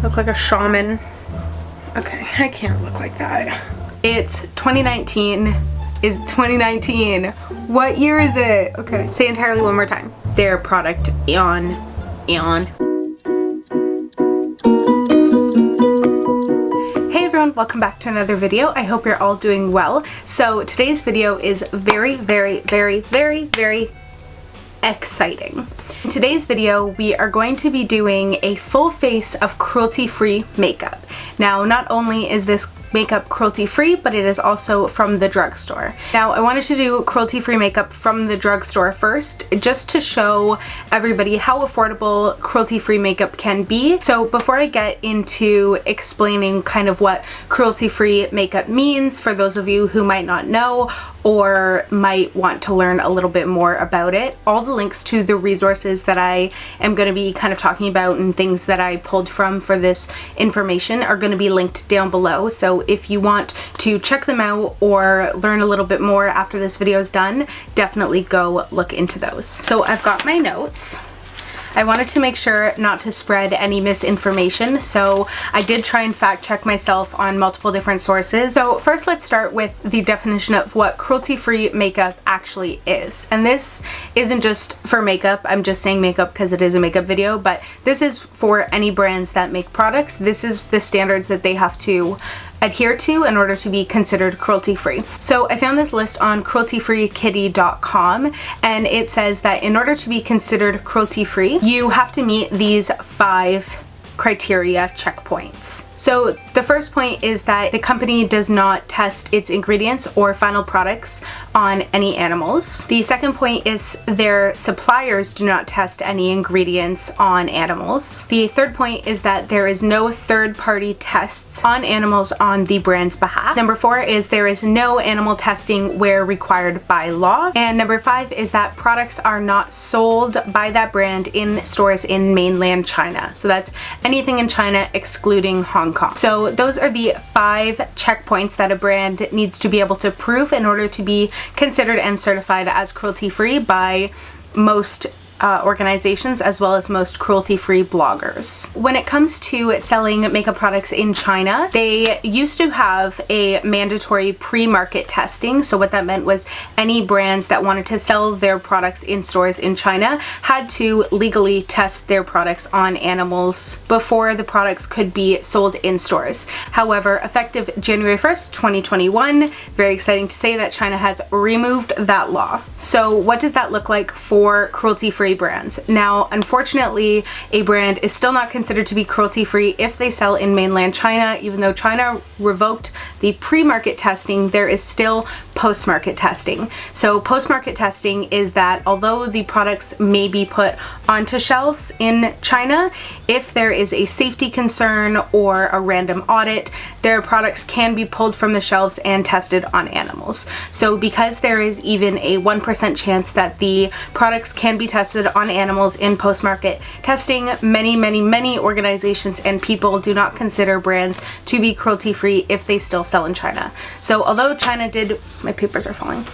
Look like a shaman. Okay, I can't look like that. It's 2019. Is 2019. What year is it? Okay, say entirely one more time. Their product, Eon. Hey everyone, welcome back to another video. I hope you're all doing well. So today's video is very exciting. In today's video, we are going to be doing a full face of cruelty-free makeup. Now, not only is this makeup cruelty-free, but it is also from the drugstore. Now, I wanted to do cruelty-free makeup from the drugstore first, just to show everybody how affordable cruelty-free makeup can be. So before I get into explaining kind of what cruelty-free makeup means, for those of you who might not know or might want to learn a little bit more about it, all the links to the resources that I am going to be kind of talking about and things that I pulled from for this information are going to be linked down below. So if you want to check them out or learn a little bit more after this video is done, definitely go look into those. So I've got my notes. I wanted to make sure not to spread any misinformation, so I did try and fact check myself on multiple different sources. So first, let's start with the definition of what cruelty-free makeup actually is. And this isn't just for makeup, I'm just saying makeup because it is a makeup video, but this is for any brands that make products. This is the standards that they have to adhere to in order to be considered cruelty-free. So I found this list on crueltyfreekitty.com, and it says that in order to be considered cruelty-free, you have to meet these 5 criteria checkpoints. So the first point is that the company does not test its ingredients or final products on any animals. The second point is their suppliers do not test any ingredients on animals. The third point is that there is no third-party tests on animals on the brand's behalf. Number 4 is there is no animal testing where required by law. And number 5 is that products are not sold by that brand in stores in mainland China. So that's anything in China excluding Hong Kong. So those are the 5 checkpoints that a brand needs to be able to prove in order to be considered and certified as cruelty-free by most organizations, as well as most cruelty-free bloggers. When it comes to selling makeup products in China, they used to have a mandatory pre-market testing. So what that meant was any brands that wanted to sell their products in stores in China had to legally test their products on animals before the products could be sold in stores. However, effective January 1st, 2021, very exciting to say that China has removed that law. So what does that look like for cruelty-free brands? Now, unfortunately, a brand is still not considered to be cruelty-free if they sell in mainland China. Even though China revoked the pre-market testing, there is still post-market testing. So post-market testing is that although the products may be put onto shelves in China, if there is a safety concern or a random audit, their products can be pulled from the shelves and tested on animals. So because there is even a 1% chance that the products can be tested on animals in post-market testing, many organizations and people do not consider brands to be cruelty-free if they still sell in China. So although China did, my papers are falling.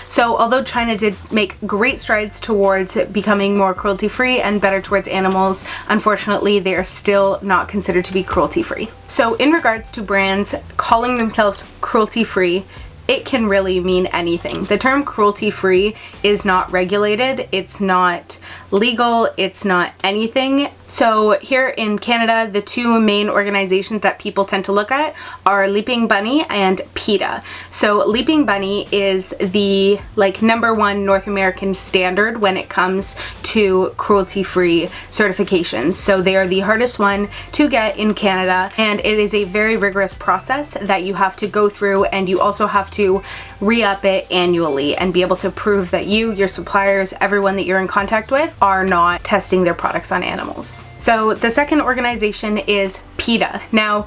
So although China did make great strides towards becoming more cruelty-free and better towards animals, unfortunately they are still not considered to be cruelty-free. So in regards to brands calling themselves cruelty-free, it can really mean anything. The term cruelty-free is not regulated, it's not legal, it's not anything. So here in Canada, the 2 main organizations that people tend to look at are Leaping Bunny and PETA. So Leaping Bunny is the #1 North American standard when it comes to cruelty-free certifications. So they are the hardest one to get in Canada, and it is a very rigorous process that you have to go through, and you also have to re-up it annually and be able to prove that you, your suppliers, everyone that you're in contact with are not testing their products on animals. So the second organization is PETA. Now,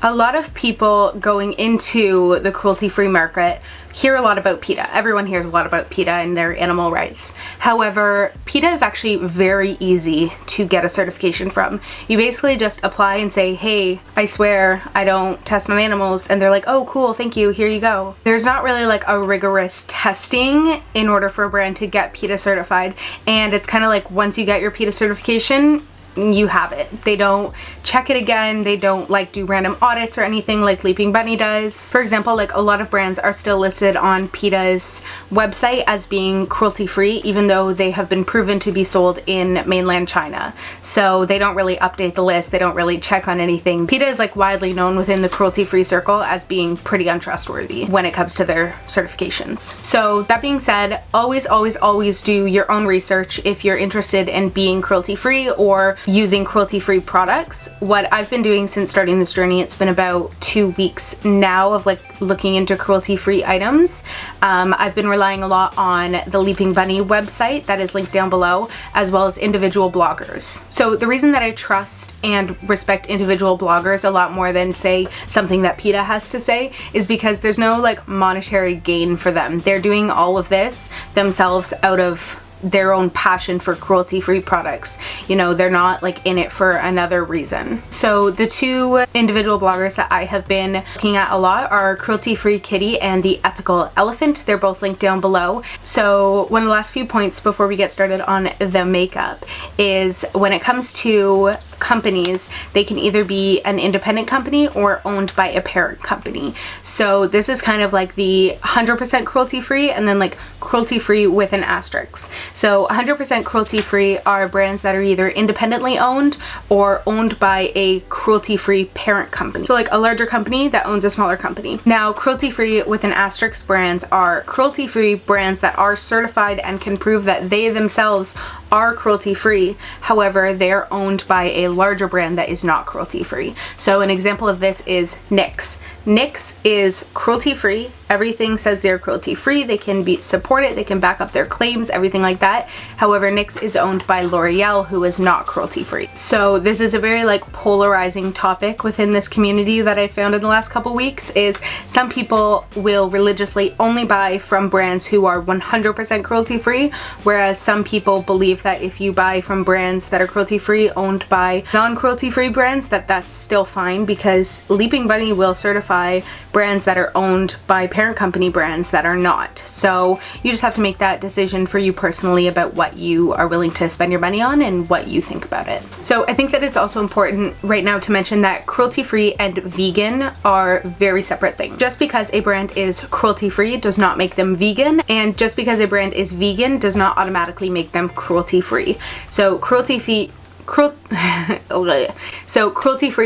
a lot of people going into the cruelty-free market hear a lot about PETA. Everyone hears a lot about PETA and their animal rights. However, PETA is actually very easy to get a certification from. You basically just apply and say, hey, I swear I don't test on animals, and they're like, oh cool, thank you, here you go. There's not really like a rigorous testing in order for a brand to get PETA certified, and it's kind of like once you get your PETA certification, you have it. They don't check it again. They don't like do random audits or anything like Leaping Bunny does. For example, like a lot of brands are still listed on PETA's website as being cruelty free, even though they have been proven to be sold in mainland China. So they don't really update the list. They don't really check on anything. PETA is like widely known within the cruelty free circle as being pretty untrustworthy when it comes to their certifications. So that being said, always do your own research if you're interested in being cruelty free or using cruelty-free products. What I've been doing since starting this journey, it's been about 2 weeks now of like looking into cruelty-free items. I've been relying a lot on the Leaping Bunny website that is linked down below, as well as individual bloggers. So the reason that I trust and respect individual bloggers a lot more than say something that PETA has to say is because there's no like monetary gain for them. They're doing all of this themselves out of their own passion for cruelty-free products. You know, they're not like in it for another reason. So the two individual bloggers that I have been looking at a lot are Cruelty-Free Kitty and The Ethical Elephant. They're both linked down below. So one of the last few points before we get started on the makeup is when it comes to companies, they can either be an independent company or owned by a parent company. So this is kind of like the 100% cruelty free and then like cruelty free with an asterisk. So 100% cruelty free are brands that are either independently owned or owned by a cruelty free parent company. So like a larger company that owns a smaller company. Now cruelty free with an asterisk brands are cruelty free brands that are certified and can prove that they themselves are cruelty free. However, they're owned by a larger brand that is not cruelty free. So an example of this is NYX. NYX is cruelty free. Everything says they're cruelty free. They can be supported, they can back up their claims, everything like that. However, NYX is owned by L'Oreal, who is not cruelty free. So this is a very like polarizing topic within this community that I found in the last couple weeks. Is some people will religiously only buy from brands who are 100% cruelty free, whereas some people believe that if you buy from brands that are cruelty free owned by non-cruelty free brands, that's still fine, because Leaping Bunny will certify brands that are owned by parent company brands that are not. So you just have to make that decision for you personally about what you are willing to spend your money on and what you think about it. So I think that it's also important right now to mention that cruelty free and vegan are very separate things. Just because a brand is cruelty free does not make them vegan, and just because a brand is vegan does not automatically make them cruelty free. So cruelty-free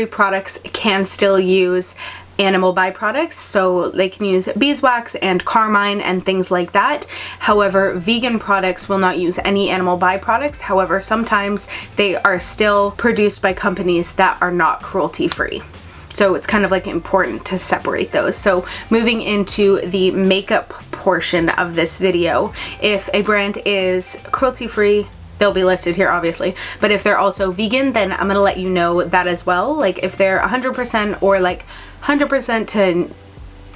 products can still use animal byproducts, so they can use beeswax and carmine and things like that. However, vegan products will not use any animal byproducts. However, sometimes they are still produced by companies that are not cruelty free. So it's kind of like important to separate those. So moving into the makeup portion of this video, if a brand is cruelty free, they'll be listed here obviously, but if they're also vegan, then I'm gonna let you know that as well. Like if they're 100% or like 100% to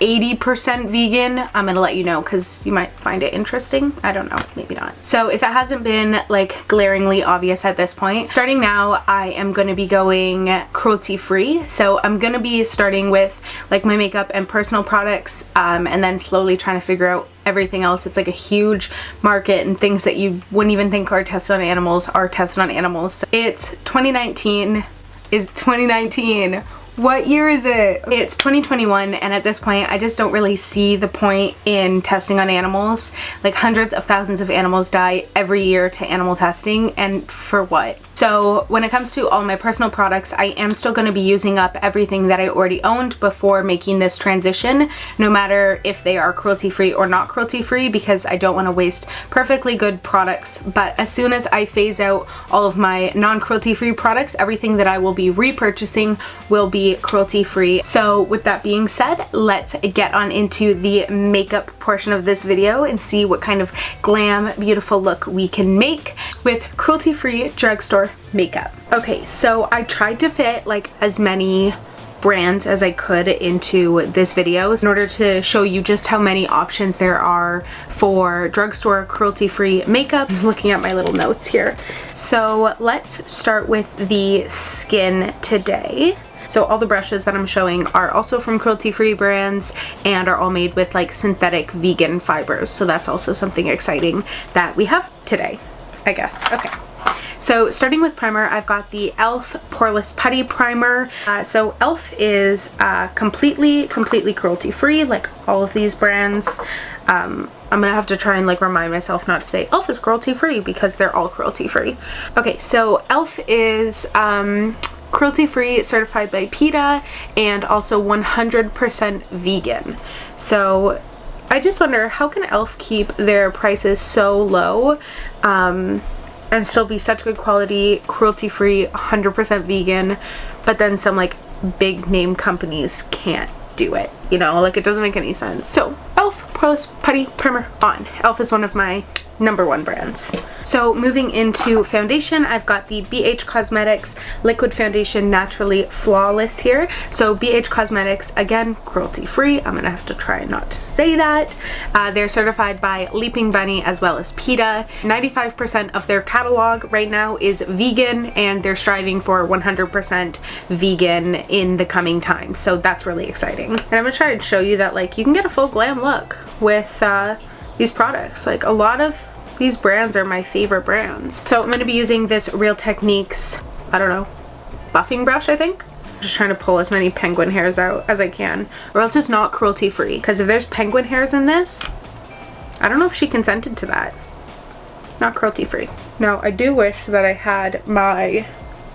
80% vegan, I'm gonna let you know because you might find it interesting. I don't know, maybe not. So if it hasn't been like glaringly obvious at this point, starting now I am going to be going cruelty free. So I'm going to be starting with like my makeup and personal products, and then slowly trying to figure out everything else. It's like a huge market, and things that you wouldn't even think are tested on animals are tested on animals. So it's 2019. Is 2019. What year is it? It's 2021, and at this point I just don't really see the point in testing on animals. Like hundreds of thousands of animals die every year to animal testing, and for what? So when it comes to all my personal products, I am still going to be using up everything that I already owned before making this transition, no matter if they are cruelty free or not cruelty free, because I don't want to waste perfectly good products. But as soon as I phase out all of my non-cruelty free products, everything that I will be repurchasing will be cruelty free. So with that being said, let's get on into the makeup portion of this video and see what kind of glam, beautiful look we can make with cruelty free drugstore makeup. Okay, so I tried to fit like as many brands as I could into this video in order to show you just how many options there are for drugstore cruelty-free makeup. I'm looking at my little notes here. So let's start with the skin today. So all the brushes that I'm showing are also from cruelty-free brands and are all made with like synthetic vegan fibers. So that's also something exciting that we have today, I guess. Okay. So starting with primer, I've got the e.l.f. Poreless Putty Primer. So e.l.f. is completely cruelty free, like all of these brands. I'm gonna have to try and like remind myself not to say e.l.f. is cruelty free because they're all cruelty free. Okay, so e.l.f. is cruelty free, certified by PETA, and also 100% vegan. So I just wonder, how can e.l.f. keep their prices so low and still be such good quality, cruelty free, 100% vegan, but then some like big name companies can't do it, you know, like it doesn't make any sense. So e.l.f. Poreless Putty Primer on. e.l.f. is one of my #1 brands. So moving into foundation, I've got the BH Cosmetics Liquid Foundation Naturally Flawless here. So BH Cosmetics, again, cruelty free. I'm gonna have to try not to say that. They're certified by Leaping Bunny as well as PETA. 95% of their catalog right now is vegan, and they're striving for 100% vegan in the coming time. So that's really exciting. And I'm gonna try and show you that like you can get a full glam look with these products. Like a lot of these brands are my favorite brands. So I'm going to be using this Real Techniques, I don't know, buffing brush, I think. Just trying to pull as many penguin hairs out as I can, or else it's not cruelty free. Because if there's penguin hairs in this, I don't know if she consented to that. Not cruelty free. Now I do wish that I had my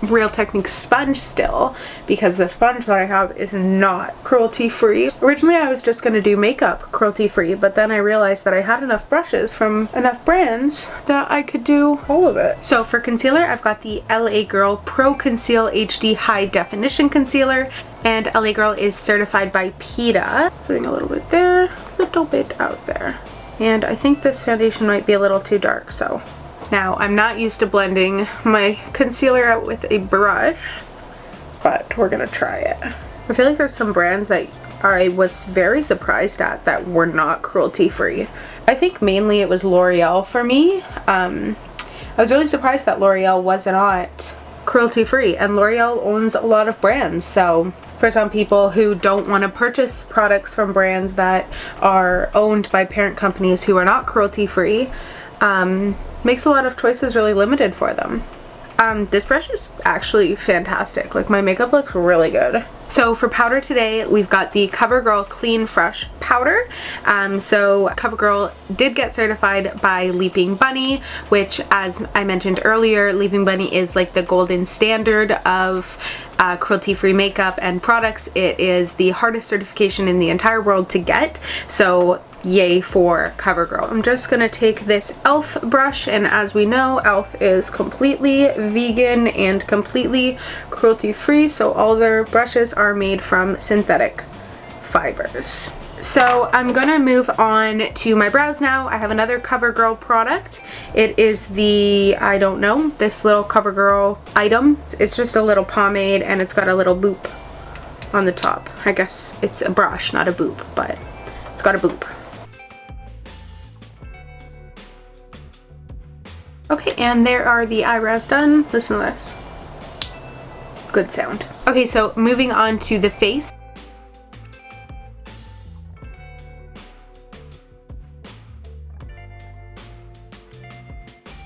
Real Techniques sponge still, because the sponge that I have is not cruelty free. Originally I was just going to do makeup cruelty free, but then I realized that I had enough brushes from enough brands that I could do all of it. So for concealer, I've got the LA Girl Pro Conceal HD High Definition Concealer, and LA Girl is certified by PETA. Putting a little bit there, a little bit out there. And I think this foundation might be a little too dark, so. Now, I'm not used to blending my concealer out with a brush, but we're gonna try it. I feel like there's some brands that I was very surprised at that were not cruelty free. I think mainly it was L'Oreal for me. I was really surprised that L'Oreal was not cruelty free, and L'Oreal owns a lot of brands, so for some people who don't want to purchase products from brands that are owned by parent companies who are not cruelty free, makes a lot of choices really limited for them. This brush is actually fantastic. Like, my makeup looks really good. So for powder today, we've got the Covergirl Clean Fresh Powder. So Covergirl did get certified by Leaping Bunny, which, as I mentioned earlier, Leaping Bunny is like the golden standard of cruelty-free makeup and products. It is the hardest certification in the entire world to get. So yay for Covergirl. I'm just gonna take this e.l.f. brush, and as we know, e.l.f. is completely vegan and completely cruelty free, so all their brushes are made from synthetic fibers. So I'm gonna move on to my brows now. I have another Covergirl product. It is the, I don't know, this little Covergirl item. It's just a little pomade, and it's got a little boop on the top. I guess it's a brush, not a boop, but it's got a boop. Okay, and there are the eyebrows done. Listen to this. Good sound. Okay, so moving on to the face.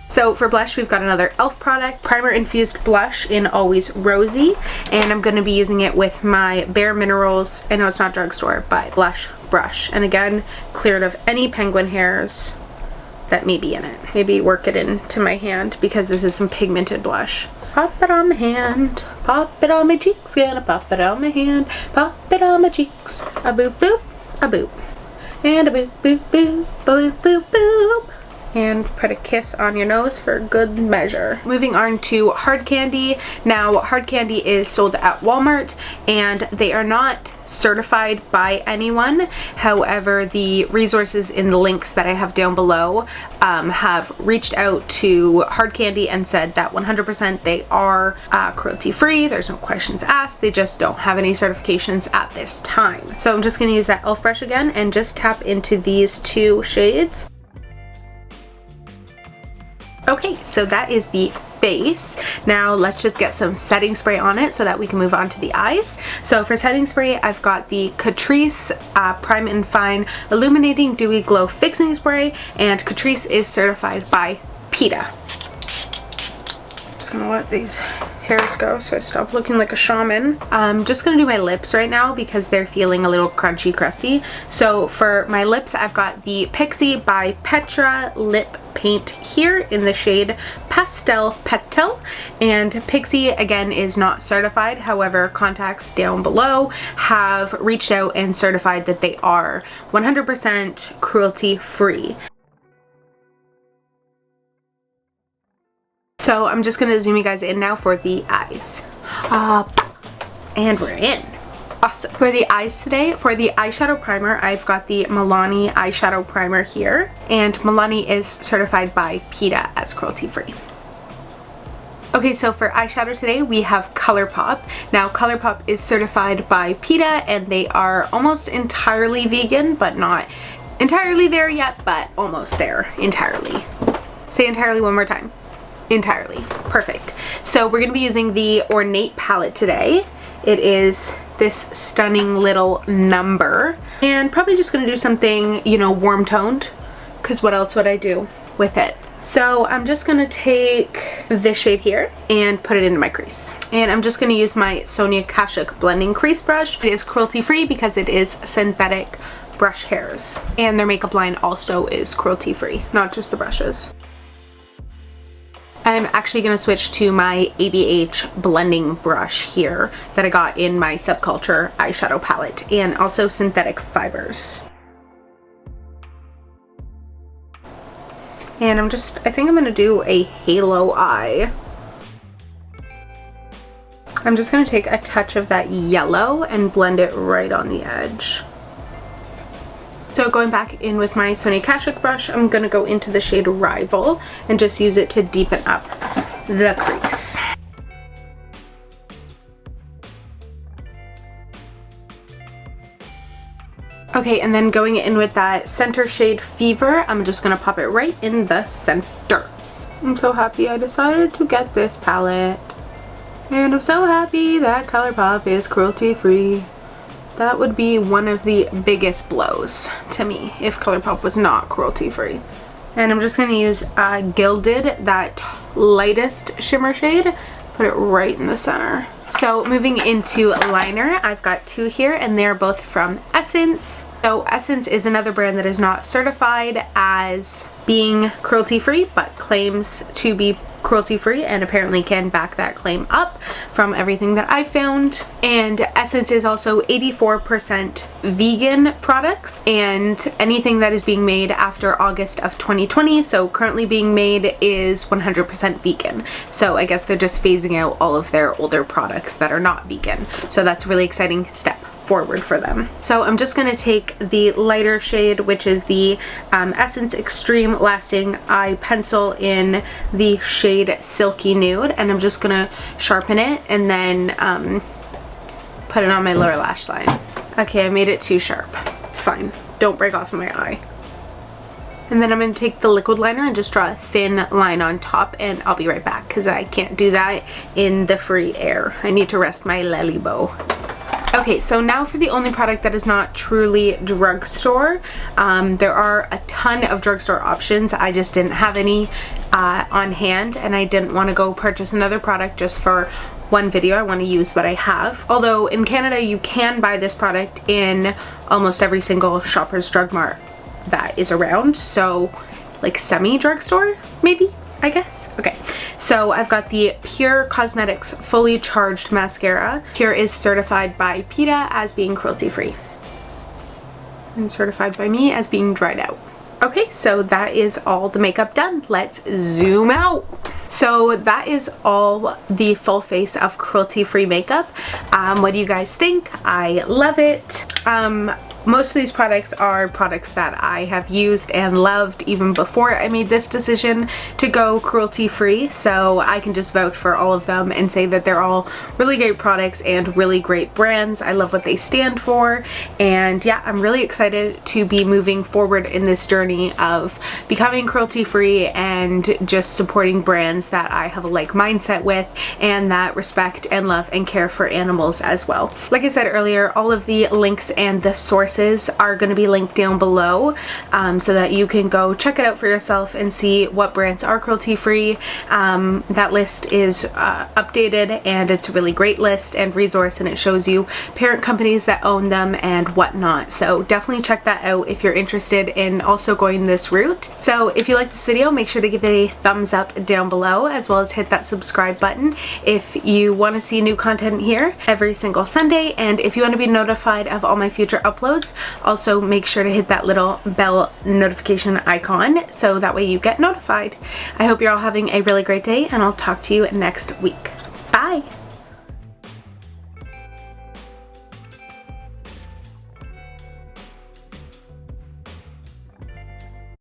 So for blush, we've got another e.l.f. product, Primer Infused Blush in Always Rosy, and I'm going to be using it with my bareMinerals, I know it's not Drugstore, but blush brush. And again, cleared of any penguin hairs that may be in it. Maybe work it into my hand because this is some pigmented blush. Pop it on my hand, pop it on my cheeks, gonna pop it on my hand, pop it on my cheeks. A boop boop, a boop, and a boop boop boop, boop boop boop. And put a kiss on your nose for good measure. Moving on to hard candy. Now, hard candy is sold at Walmart, and they are not certified by anyone. However, the resources in the links that I have down below have reached out to hard candy and said that 100% they are cruelty free. There's no questions asked. They just don't have any certifications at this time. So I'm just gonna use that e.l.f. brush again and just tap into these two shades. Okay, so that is the face. Now let's just get some setting spray on it so that we can move on to the eyes. So for setting spray, I've got the Catrice Prime and Fine Illuminating Dewy Glow Fixing Spray, and Catrice is certified by PETA. gonna let these hairs go so I stop looking like a shaman. I'm just gonna do my lips right now because they're feeling a little crunchy crusty. So for my lips, I've got the Pixi by Petra lip paint here in the shade Pastel Petal, and Pixi again is not certified. However, contacts down below have reached out and certified that they are 100% cruelty free. So I'm just gonna zoom you guys in now for the eyes. And we're in. Awesome. For the eyes today, for the eyeshadow primer, I've got the Milani eyeshadow primer here, and Milani is certified by PETA as cruelty free. Okay, so for eyeshadow today, we have Colourpop. Now, Colourpop is certified by PETA, and they are almost entirely vegan, but not entirely there yet, but almost there entirely. Say entirely one more time. Entirely. Perfect. So we're going to be using the Ornate palette today. It is this stunning little number, and probably just going to do something, you know, warm toned, because what else would I do with it? So I'm just going to take this shade here and put it into my crease, and I'm just going to use my Sonia Kashuk blending crease brush. It is cruelty free because it is synthetic brush hairs, and their makeup line also is cruelty free, not just the brushes. I'm actually going to switch to my ABH blending brush here that I got in my Subculture eyeshadow palette, and also synthetic fibers. And I think I'm going to do a halo eye. I'm just going to take a touch of that yellow and blend it right on the edge. So going back in with my Sonia Kashuk brush, I'm going to go into the shade Rival and just use it to deepen up the crease. Okay, and then going in with that center shade Fever, I'm just going to pop it right in the center. I'm so happy I decided to get this palette. And I'm so happy that Colourpop is cruelty free. That would be one of the biggest blows to me if Colourpop was not cruelty free. And I'm just going to use Gilded, that lightest shimmer shade, put it right in the center. So moving into liner, I've got two here, and they're both from Essence. So Essence is another brand that is not certified as being cruelty free, but claims to be cruelty free, and apparently can back that claim up from everything that I've found. And Essence is also 84% vegan products, and anything that is being made after August of 2020, so currently being made, is 100% vegan. So I guess they're just phasing out all of their older products that are not vegan. So that's a really exciting step forward for them. So I'm just going to take the lighter shade, which is the Essence Extreme Lasting Eye Pencil in the shade Silky Nude, and I'm just going to sharpen it and then put it on my lower lash line. Okay, I made it too sharp. It's fine. Don't break off of my eye. And then I'm going to take the liquid liner and just draw a thin line on top, and I'll be right back because I can't do that in the free air. I need to rest my lily bow. Okay, so now for the only product that is not truly drugstore. There are a ton of drugstore options. I just didn't have any on hand, and I didn't want to go purchase another product just for one video. I want to use what I have. Although in Canada you can buy this product in almost every single Shoppers Drug Mart that is around. So like semi-drugstore maybe, I guess. Okay, so I've got the Pure Cosmetics Fully Charged Mascara. Pure is certified by PETA as being cruelty free, and certified by me as being dried out. Okay, so that is all the makeup done. Let's zoom out. So that is all the full face of cruelty free makeup. What do you guys think? I love it. Most of these products are products that I have used and loved even before I made this decision to go cruelty free, so I can just vouch for all of them and say that they're all really great products and really great brands. I love what they stand for, and yeah, I'm really excited to be moving forward in this journey of becoming cruelty free and just supporting brands that I have a like mindset with and that respect and love and care for animals as well. Like I said earlier, all of the links and the sources resources are going to be linked down below, so that you can go check it out for yourself and see what brands are cruelty free. That list is updated, and it's a really great list and resource, and it shows you parent companies that own them and whatnot. So definitely check that out if you're interested in also going this route. So if you like this video, make sure to give it a thumbs up down below, as well as hit that subscribe button if you want to see new content here every single Sunday. And if you want to be notified of all my future uploads, also make sure to hit that little bell notification icon so that way you get notified. I hope you're all having a really great day, and I'll talk to you next week. Bye!